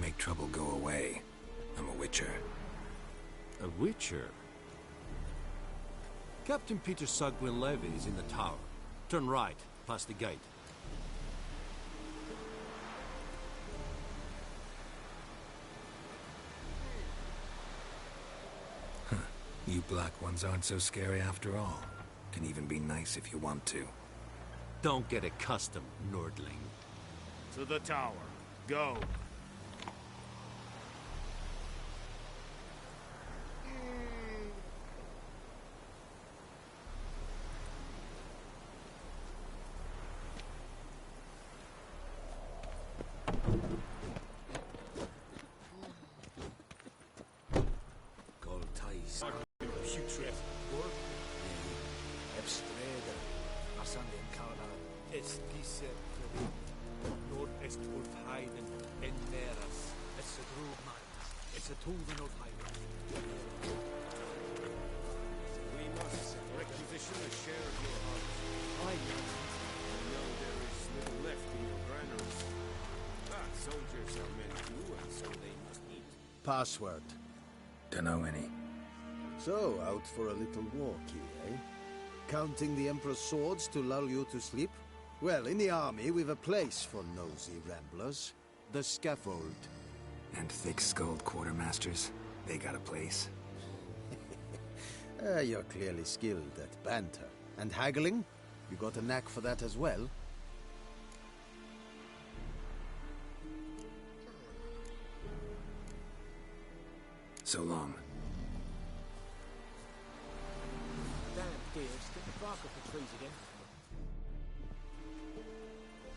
make trouble go away. I'm a witcher. A witcher? Captain Peter Sugwin Levy is in the tower. Turn right, past the gate. You black ones aren't so scary after all. Can even be nice if you want to. Don't get accustomed, Nordling. To the tower. Go. We must requisition a share of your harvest. I know there is little left in your granaries. But soldiers are men too, and so they must eat. Password. Dunno any. So, out for a little walk here, eh? Counting the Emperor's swords to lull you to sleep? Well, in the army, we've a place for nosy ramblers. The scaffold. And thick-skulled quartermasters, they got a place. You're clearly skilled at banter. And haggling? You got a knack for that as well? So long. Damn dears, get the bark off the trees again.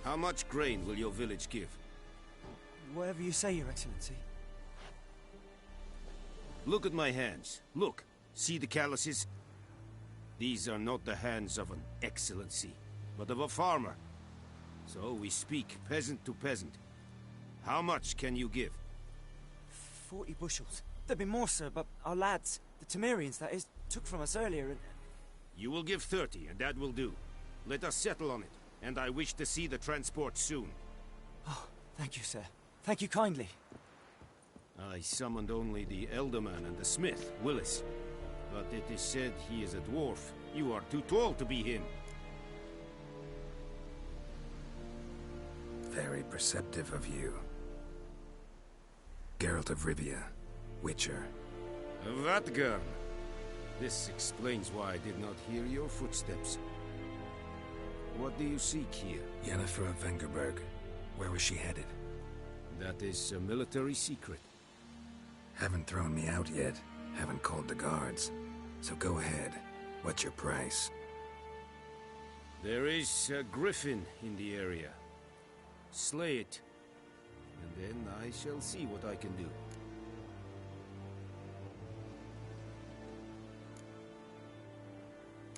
How much grain will your village give? Whatever you say, Your Excellency. Look at my hands. Look. See the calluses? These are not the hands of an excellency, but of a farmer. So we speak peasant to peasant. How much can you give? 40 bushels. There'd be more, sir, but our lads, the Temerians, that is, took from us earlier and... You will give 30, and that will do. Let us settle on it, and I wish to see the transport soon. Oh, thank you, sir. Thank you kindly. I summoned only the Elderman and the smith, Willis. But it is said he is a dwarf. You are too tall to be him. Very perceptive of you. Geralt of Rivia, Witcher. Vatgern. This explains why I did not hear your footsteps. What do you seek here? Yennefer of Vengerberg. Where was she headed? That is a military secret. Haven't thrown me out yet. Haven't called the guards. So go ahead. What's your price? There is a griffin in the area. Slay it. And then I shall see what I can do.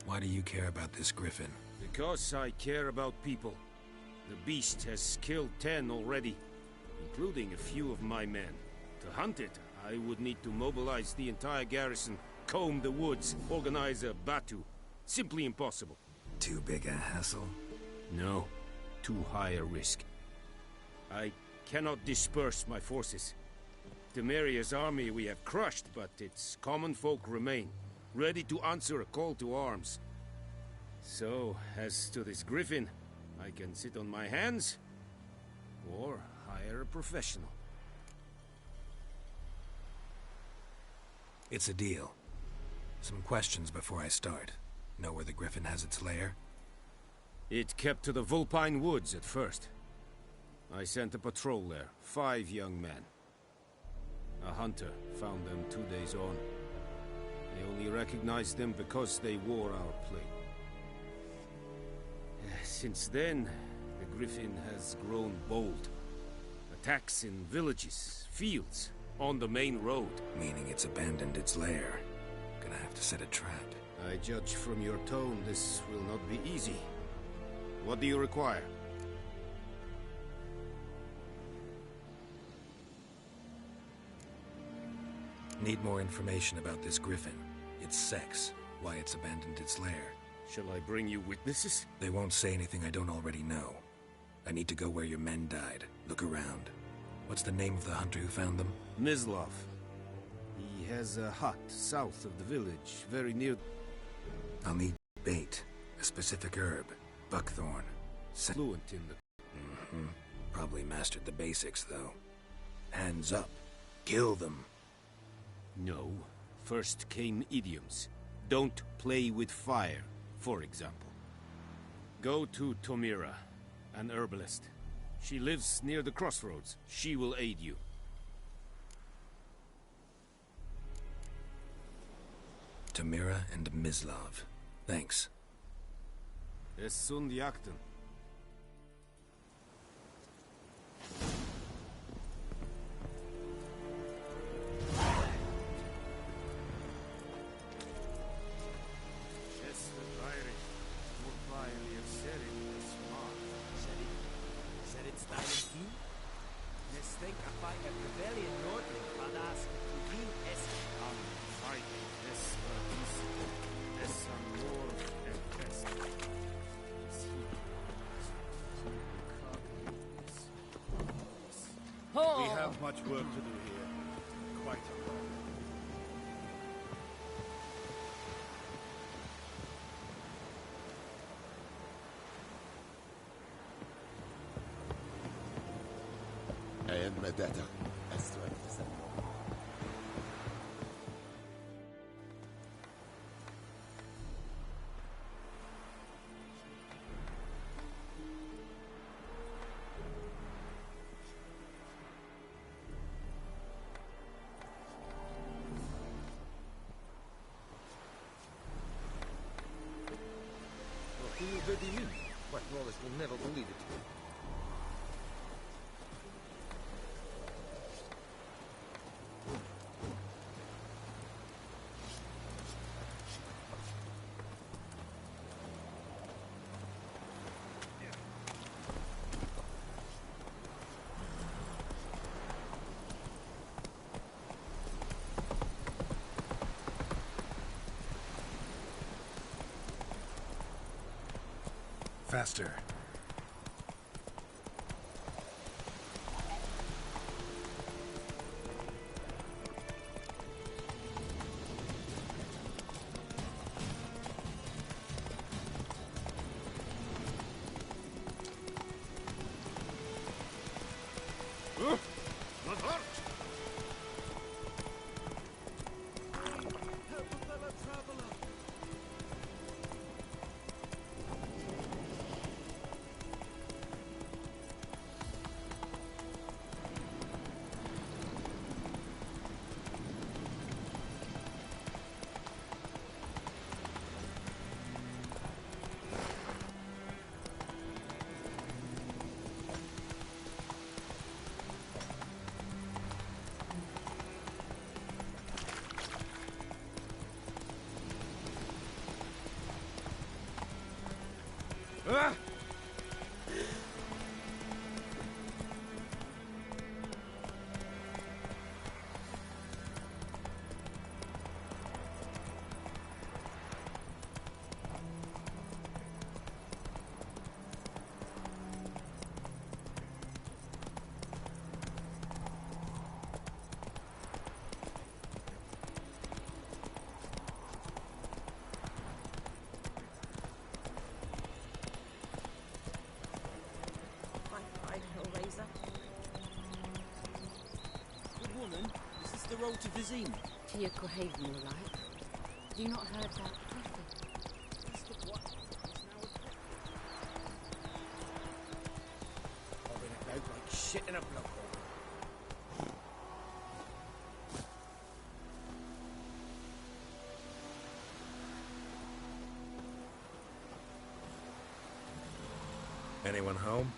Why do you care about this griffin? Because I care about people. The beast has killed 10 already, including a few of my men. To hunt it, I would need to mobilize the entire garrison, comb the woods, organize a batu. Simply impossible. Too big a hassle? No, too high a risk. I cannot disperse my forces. Temeria's army we have crushed, but its common folk remain, ready to answer a call to arms. So, as to this griffin, I can sit on my hands, or hire a professional. It's a deal. Some questions before I start. Know where the griffin has its lair? It kept to the Vulpine Woods at first. I sent a patrol there, 5 young men. A hunter found them 2 days on. They only recognized them because they wore our plate. Since then, the griffin has grown bold. Attacks in villages, fields, on the main road. Meaning it's abandoned its lair. Gonna have to set a trap. I judge from your tone this will not be easy. What do you require? Need more information about this griffin. Its sex, why it's abandoned its lair. Shall I bring you witnesses? They won't say anything I don't already know. I need to go where your men died. Look around. What's the name of the hunter who found them? Mislov. He has a hut south of the village, very near... I'll need bait, a specific herb, buckthorn. Fluent in the... Probably mastered the basics, though. Hands up. Kill them. No. First came idioms. Don't play with fire, for example. Go to Tomira, an herbalist. She lives near the crossroads. She will aid you. Tamira and Mislov. Thanks. Es sunt jakten. We have much work to do here. Quite a lot. And Medetta. As to it. What Wallace will never believe it. Faster. Good woman, is this the road to Vizima? To your Cohaven, all right. Have you not heard that prophet? Mr. What? He's now a pet. Bobbing about like shit in a blood hole. Anyone home?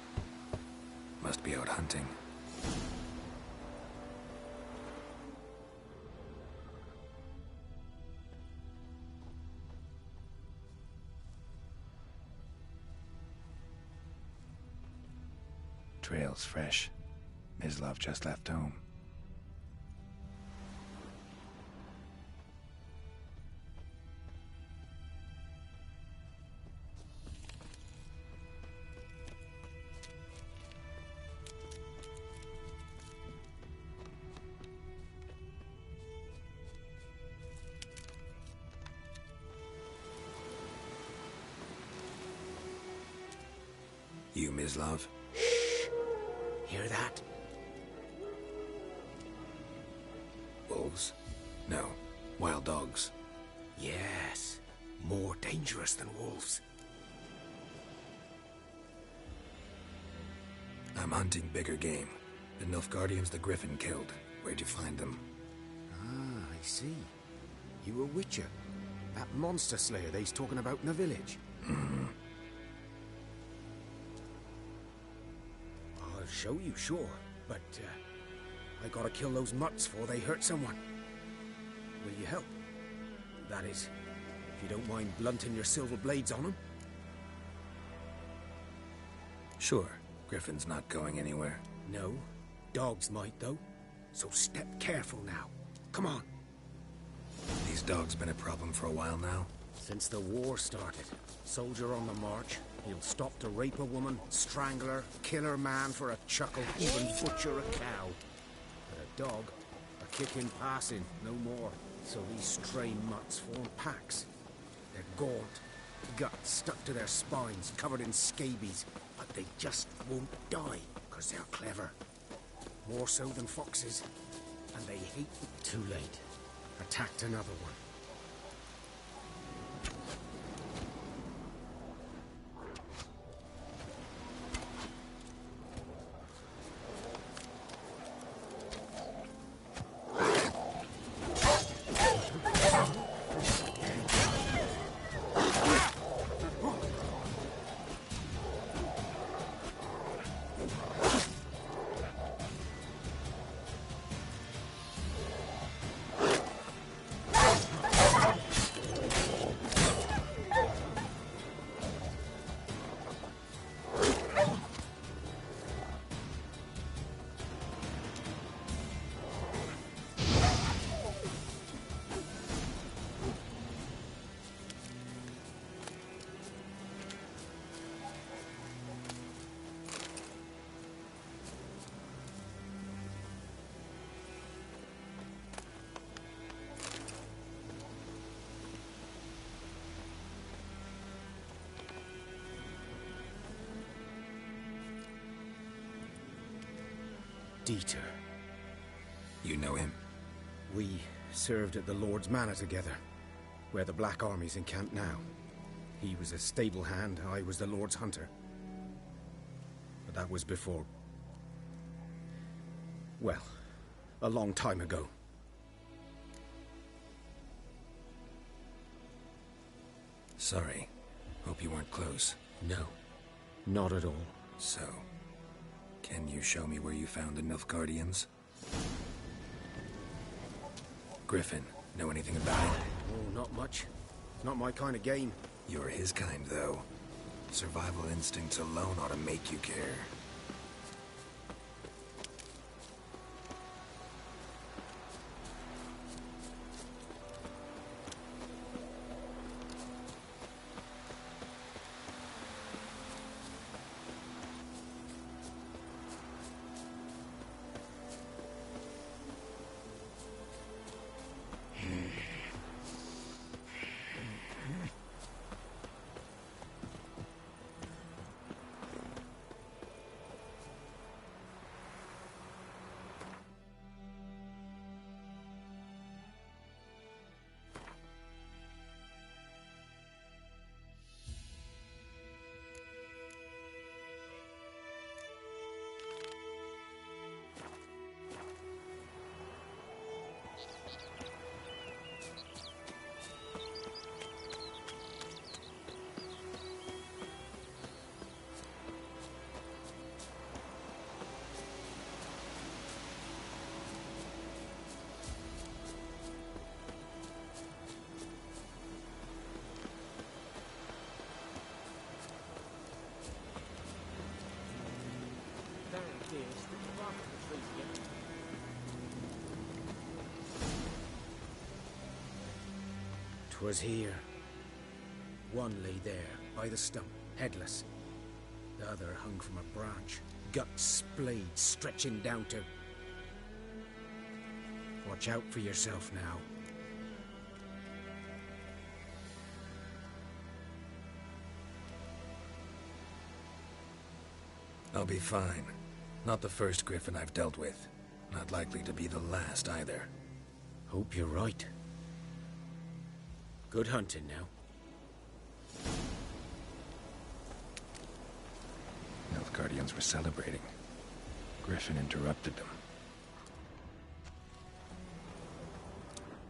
Must be out hunting. Trail's fresh. Mislov just left home. Mislav? Hear that? Wolves? No. Wild dogs. Yes. More dangerous than wolves. I'm hunting bigger game. The Nilfgaardians the Griffin killed. Where'd you find them? Ah, I see. You a witcher. That monster slayer they's talking about in the village. Mm-hmm. I'll show you, sure. But, I gotta kill those mutts before they hurt someone. Will you help? That is, if you don't mind blunting your silver blades on them. Sure. Griffin's not going anywhere. No. Dogs might, though. So step careful now. Come on. These dogs been a problem for a while now? Since the war started. Soldier on the march. He'll stop to rape a woman, strangle her, kill her man for a chuckle, even butcher a cow. But a dog, a kick in passing, no more. So these stray mutts form packs. They're gaunt, guts stuck to their spines, covered in scabies. But they just won't die, because they're clever. More so than foxes. And they hate... Too late. Attacked another one. Dieter. You know him? We served at the Lord's Manor together, where the Black Army's encamped now. He was a stable hand, I was the Lord's hunter. But that was before... well, a long time ago. Sorry. Hope you weren't close. No, not at all. So, can you show me where you found the Nilfgaardians? Griffin, know anything about it? Oh, not much. Not my kind of game. You're his kind, though. Survival instincts alone ought to make you care. Was here. One lay there, by the stump, headless. The other hung from a branch, guts splayed, stretching down to... Watch out for yourself now. I'll be fine. Not the first griffin I've dealt with. Not likely to be the last either. Hope you're right. Good hunting now. Nilfgaardians were celebrating. Griffin interrupted them.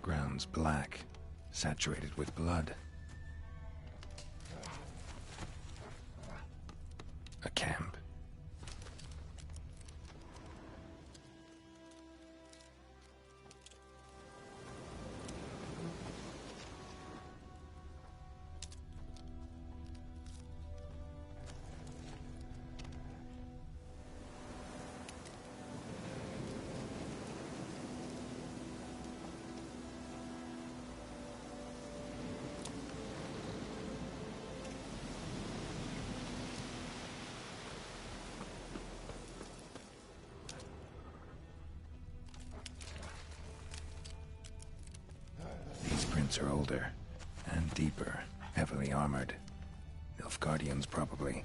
Ground's black, saturated with blood. A camp. Are older and deeper, heavily armored. Nilfgaardians, probably.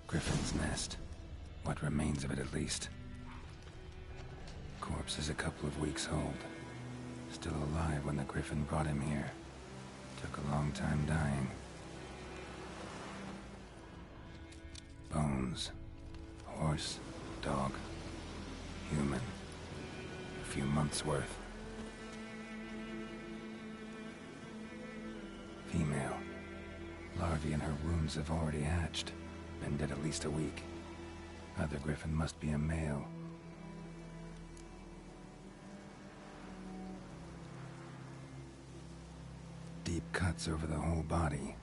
Griffin's nest. What remains of it, at least. Corpse is a couple of weeks old. Still alive when the griffin brought him here. Took a long time dying. Bones. Horse, dog, human. A few months' worth. Female. Larvae in her wounds have already hatched. Been dead at least a week. Other griffin must be a male. Deep cuts over the whole body.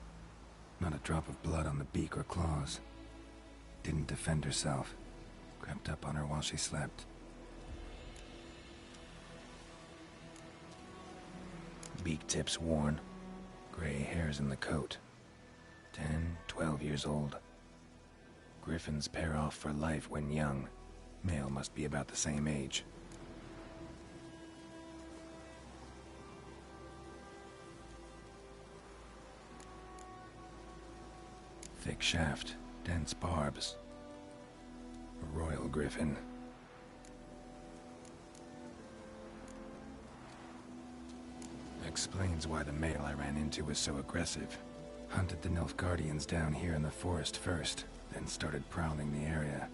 Not a drop of blood on the beak or claws. Didn't defend herself. Crept up on her while she slept. Beak tips worn. Gray hairs in the coat. 10, 12 years old. Griffins pair off for life when young. Male must be about the same age. Thick shaft, dense barbs. A royal griffin. Explains why the male I ran into was so aggressive. Hunted the Nilfgaardians down here in the forest first, then started prowling the area.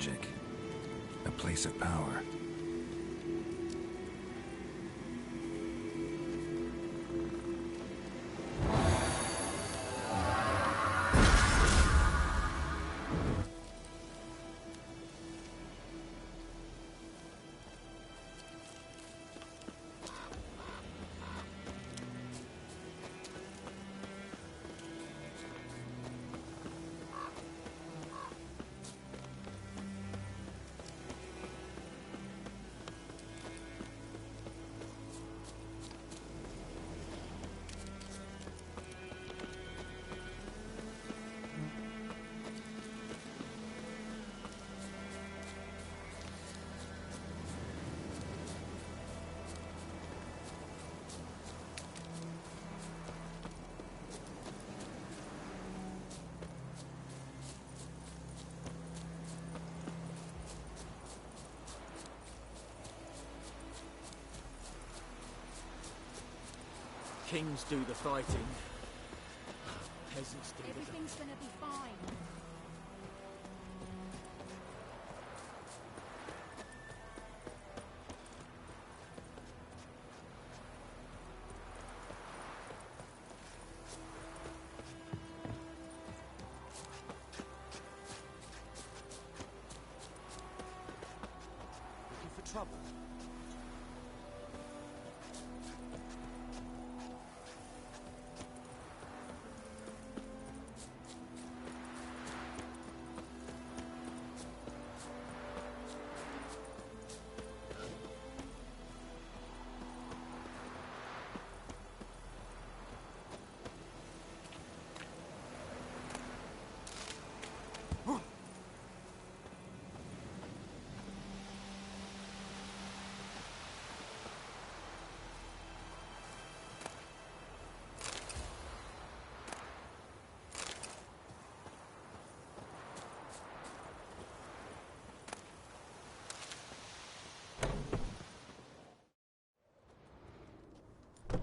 logic. A place of power. Kings do the fighting. Peasants do the... Everything's gonna be fine. Looking for trouble?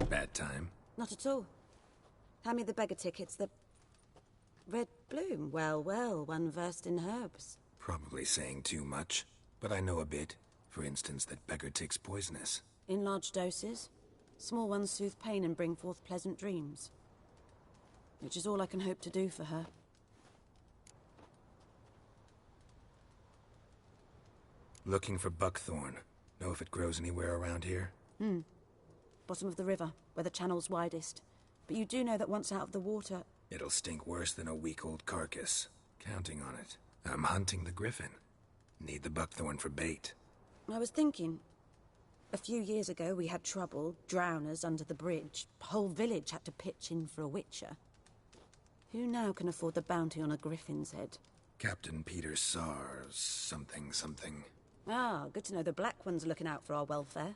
Bad time? Not at all. Hand me the beggar tickets, the... Red bloom. Well, well, one versed in herbs. Probably saying too much, but I know a bit. For instance, that beggar tick's poisonous. In large doses. Small ones soothe pain and bring forth pleasant dreams. Which is all I can hope to do for her. Looking for buckthorn. Know if it grows anywhere around here? Bottom of the river, where the channel's widest. But you do know that once out of the water... It'll stink worse than a week-old carcass. Counting on it. I'm hunting the griffin. Need the buckthorn for bait. I was thinking... A few years ago we had trouble, drowners under the bridge. Whole village had to pitch in for a witcher. Who now can afford the bounty on a griffin's head? Captain Peter Sars... something. Ah, good to know the Black One's looking out for our welfare.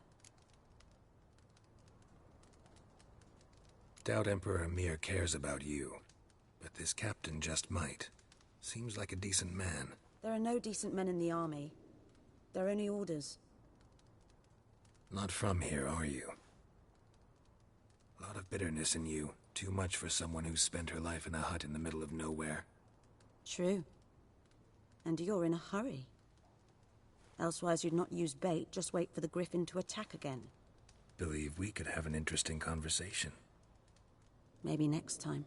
Doubt Emperor Emir cares about you. But this captain just might. Seems like a decent man. There are no decent men in the army. They're only orders. Not from here, are you? A lot of bitterness in you. Too much for someone who's spent her life in a hut in the middle of nowhere. True. And you're in a hurry. Elsewise you'd not use bait, just wait for the griffin to attack again. Believe we could have an interesting conversation. Maybe next time.